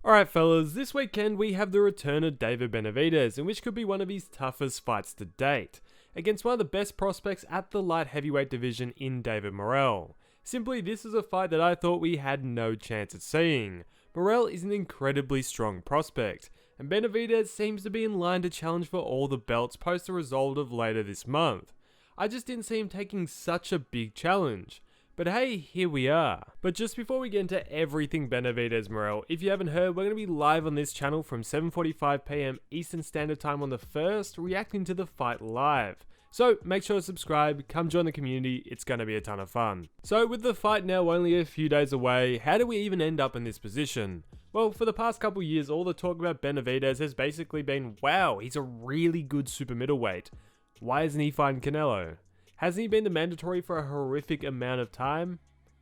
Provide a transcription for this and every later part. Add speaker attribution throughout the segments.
Speaker 1: Alright fellas, this weekend we have the return of David Benavidez, in which could be one of his toughest fights to date, against one of the best prospects at the light heavyweight division in David Morrell. Simply, this is a fight that I thought we had no chance at seeing. Morrell is an incredibly strong prospect, and Benavidez seems to be in line to challenge for all the belts post the result of later this month. I just didn't see him taking such a big challenge. But hey, here we are. But just before we get into everything Benavidez Morrell, if you haven't heard, we're going to be live on this channel from 7:45 PM Eastern Standard Time on the 1st, reacting to the fight live. So make sure to subscribe, come join the community, it's going to be a ton of fun. So with the fight now only a few days away, how do we even end up in this position? Well, for the past couple years, all the talk about Benavidez has basically been, wow, he's a really good super middleweight. Why isn't he fighting Canelo? Hasn't he been the mandatory for a horrific amount of time?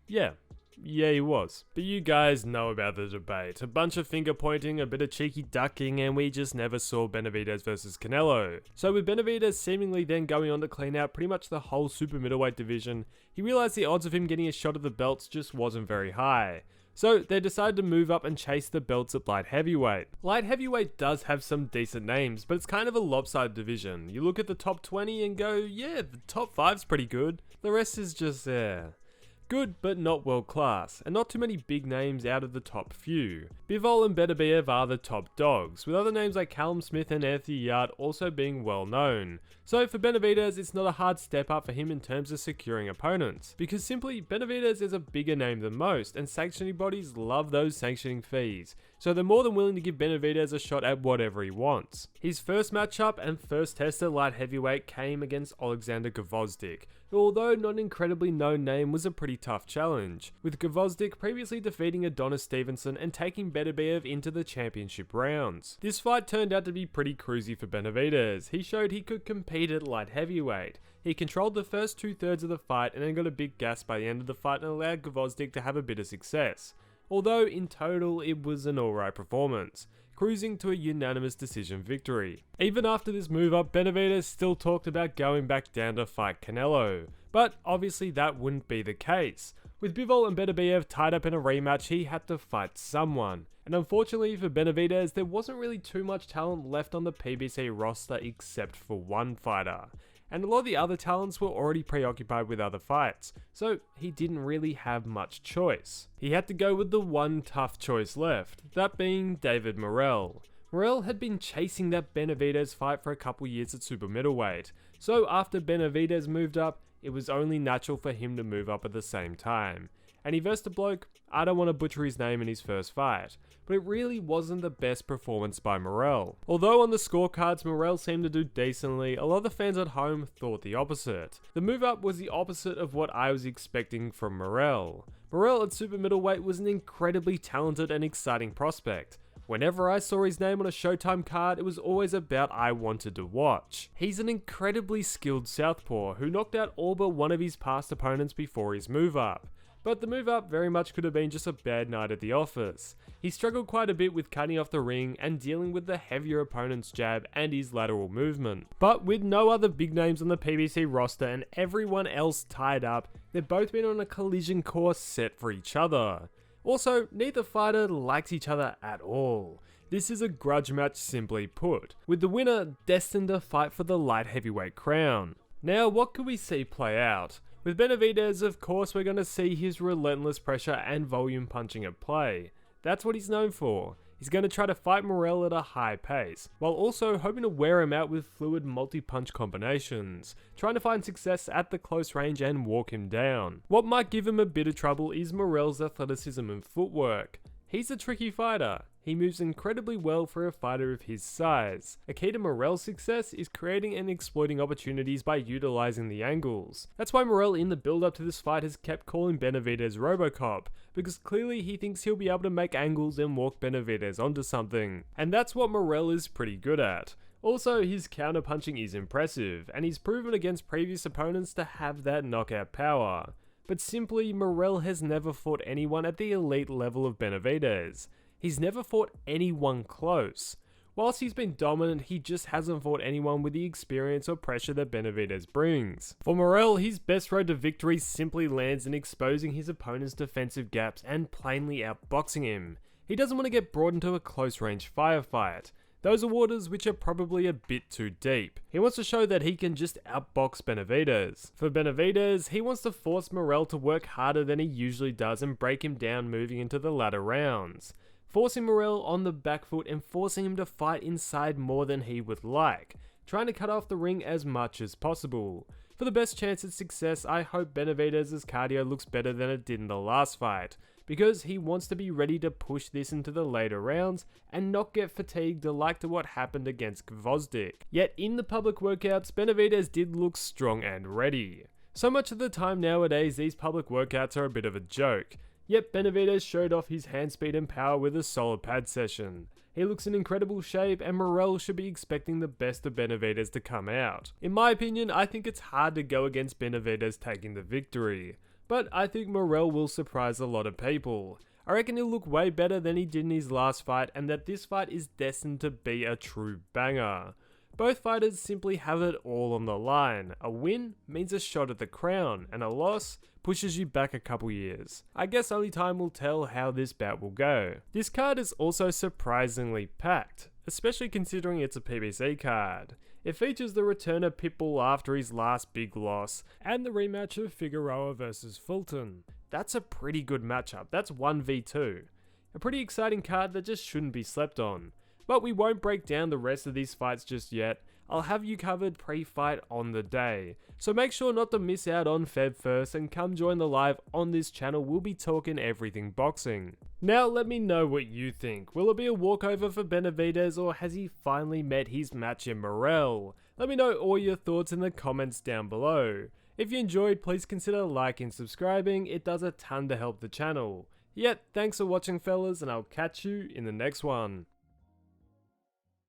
Speaker 1: Yeah, he was. But you guys know about the debate. A bunch of finger pointing, a bit of cheeky ducking, and we just never saw Benavidez versus Canelo. So with Benavidez seemingly then going on to clean out pretty much the whole super middleweight division, he realized the odds of him getting a shot at the belts just wasn't very high. So they decided to move up and chase the belts at light heavyweight. Light heavyweight does have some decent names, but it's kind of a lopsided division. You look at the top 20 and go, yeah, the top 5's pretty good. The rest is just there. Good, but not world class, and not too many big names out of the top few. Bivol and Beterbiev are the top dogs, with other names like Callum Smith and Anthony Yard also being well known. So for Benavidez, it's not a hard step up for him in terms of securing opponents, because simply Benavidez is a bigger name than most, and sanctioning bodies love those sanctioning fees, so they're more than willing to give Benavidez a shot at whatever he wants. His first matchup and first test at light heavyweight came against Alexander Gvozdyk, who, although not an incredibly known name, was a pretty tough challenge, with Gvozdyk previously defeating Adonis Stevenson and taking Beterbiev into the championship rounds. This fight turned out to be pretty cruisy for Benavidez. He showed he could compete at light heavyweight. He controlled the first 2/3 of the fight and then got a big gas by the end of the fight and allowed Gvozdyk to have a bit of success. Although in total it was an alright performance, cruising to a unanimous decision victory. Even after this move up, Benavidez still talked about going back down to fight Canelo, but obviously that wouldn't be the case. With Bivol and Beterbiev tied up in a rematch, he had to fight someone. And unfortunately for Benavidez, there wasn't really too much talent left on the PBC roster except for one fighter. And a lot of the other talents were already preoccupied with other fights, so he didn't really have much choice. He had to go with the one tough choice left, that being David Morrell. Morrell had been chasing that Benavidez fight for a couple years at super middleweight, so after Benavidez moved up, it was only natural for him to move up at the same time. And he versed a bloke, I don't want to butcher his name in his first fight, but it really wasn't the best performance by Morrell. Although on the scorecards Morrell seemed to do decently, a lot of the fans at home thought the opposite. The move up was the opposite of what I was expecting from Morrell. Morrell at super middleweight was an incredibly talented and exciting prospect. Whenever I saw his name on a Showtime card, it was always about I wanted to watch. He's an incredibly skilled southpaw who knocked out all but one of his past opponents before his move up. But the move up very much could have been just a bad night at the office. He struggled quite a bit with cutting off the ring and dealing with the heavier opponent's jab and his lateral movement. But with no other big names on the PBC roster and everyone else tied up, they've both been on a collision course set for each other. Also, neither fighter likes each other at all. This is a grudge match simply put, with the winner destined to fight for the light heavyweight crown. Now, what could we see play out? With Benavidez, of course, we're going to see his relentless pressure and volume punching at play. That's what he's known for. He's going to try to fight Morrell at a high pace, while also hoping to wear him out with fluid multi-punch combinations, trying to find success at the close range and walk him down. What might give him a bit of trouble is Morrell's athleticism and footwork. He's a tricky fighter. He moves incredibly well for a fighter of his size. A key to Morrell's success is creating and exploiting opportunities by utilizing the angles. That's why Morrell in the build up to this fight has kept calling Benavidez Robocop, because clearly he thinks he'll be able to make angles and walk Benavidez onto something. And that's what Morrell is pretty good at. Also, his counter-punching is impressive, and he's proven against previous opponents to have that knockout power. But simply, Morrell has never fought anyone at the elite level of Benavidez. He's never fought anyone close. Whilst he's been dominant, he just hasn't fought anyone with the experience or pressure that Benavidez brings. For Morrell, his best road to victory simply lands in exposing his opponent's defensive gaps and plainly outboxing him. He doesn't want to get brought into a close range firefight. Those are waters which are probably a bit too deep. He wants to show that he can just outbox Benavidez. For Benavidez, he wants to force Morrell to work harder than he usually does and break him down moving into the latter rounds. Forcing Morrell on the back foot and forcing him to fight inside more than he would like, trying to cut off the ring as much as possible. For the best chance at success, I hope Benavidez's cardio looks better than it did in the last fight, because he wants to be ready to push this into the later rounds and not get fatigued like to what happened against Gvozdyk. Yet in the public workouts, Benavidez did look strong and ready. So much of the time nowadays, these public workouts are a bit of a joke. Yet Benavidez showed off his hand speed and power with a solid pad session. He looks in incredible shape and Morrell should be expecting the best of Benavidez to come out. In my opinion, I think it's hard to go against Benavidez taking the victory, but I think Morrell will surprise a lot of people. I reckon he'll look way better than he did in his last fight and that this fight is destined to be a true banger. Both fighters simply have it all on the line. A win means a shot at the crown, and a loss pushes you back a couple years. I guess only time will tell how this bout will go. This card is also surprisingly packed, especially considering it's a PBC card. It features the return of Pitbull after his last big loss, and the rematch of Figueroa versus Fulton. That's a pretty good matchup, that's 1v2. A pretty exciting card that just shouldn't be slept on. But we won't break down the rest of these fights just yet. I'll have you covered pre-fight on the day. So make sure not to miss out on Feb 1st and come join the live on this channel. We'll be talking everything boxing. Now let me know what you think. Will it be a walkover for Benavidez or has he finally met his match in Morrell? Let me know all your thoughts in the comments down below. If you enjoyed, please consider liking and subscribing. It does a ton to help the channel. Yet, thanks for watching fellas and I'll catch you in the next one.